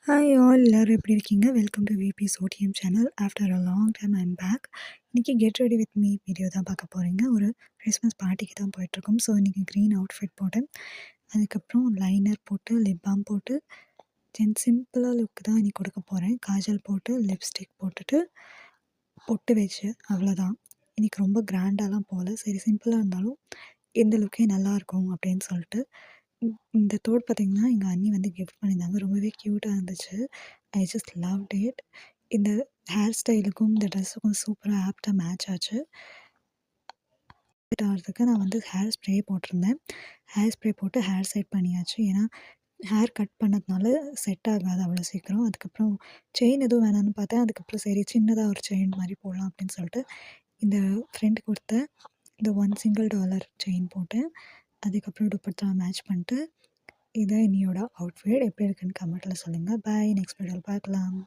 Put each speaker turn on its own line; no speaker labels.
Hi all எல்லாரும் எப்படி இருக்கீங்க? வெல்கம் டு விபிஸ் OTM channel. After a long time I am back. இன்னைக்கு get ready with me video தான் பார்க்க போறீங்க. ஒரு கிறிஸ்மஸ் பார்ட்டிக்கு தான் போயிட்டுருக்கோம். ஸோ இன்னைக்கு க்ரீன் அவுட்ஃபிட் போட்டேன். அதுக்கப்புறம் லைனர் போட்டு, லிப் பாம் போட்டு, சிம்பிளாக லுக் தான் இன்னைக்கு கொடுக்க போகிறேன். காஜல் போட்டு, லிப்ஸ்டிக் போட்டுட்டு, பொட்டு வச்சு அவ்வளோதான். இன்னைக்கு ரொம்ப கிராண்டாலாம் போகல. சரி சிம்பிளாக இருந்தாலும் இந்த லுக்கே நல்லாயிருக்கும் அப்படின்னு சொல்லிட்டு இந்த தோடு பார்த்தீங்கன்னா, எங்க அண்ணி வந்து கிஃப்ட் பண்ணியிருந்தாங்க. ரொம்பவே க்யூட்டா இருந்துச்சு. I just loved it. இந்த ஹேர் ஸ்டைலுக்கும், இந்த ட்ரெஸ்ஸுக்கும் சூப்பரா ஆப்ட்டா மேட்ச் ஆச்சு. ஆகிறதுக்கு நான் வந்து ஹேர் ஸ்ப்ரே போட்டிருந்தேன். ஹேர் ஸ்ப்ரே போட்டு ஹேர் செட் பண்ணியாச்சு. ஏன்னா, ஹேர் கட் பண்ணதுனால செட் ஆகாது அவ்வளோ சீக்கிரம். அதுக்கப்புறம் செயின் எதுவும் வேணான்னு பார்த்தேன். அதுக்கப்புறம் சரி சின்னதா ஒரு செயின் மாரி போடலாம் அப்படின்னு சொல்லிட்டு, இந்த ஃப்ரெண்ட் கொடுத்த இந்த $1 செயின் போட்டேன். அதுக்கப்புறம் துப்பட்டா மேட்ச் பண்ணிட்டு இதான் என்னையோட அவுட்ஃபிட். எப்படி இருக்குன்னு கமெண்ட்டில் சொல்லுங்கள். பாய். நெக்ஸ்ட் வீடியோவில் பார்க்கலாம்.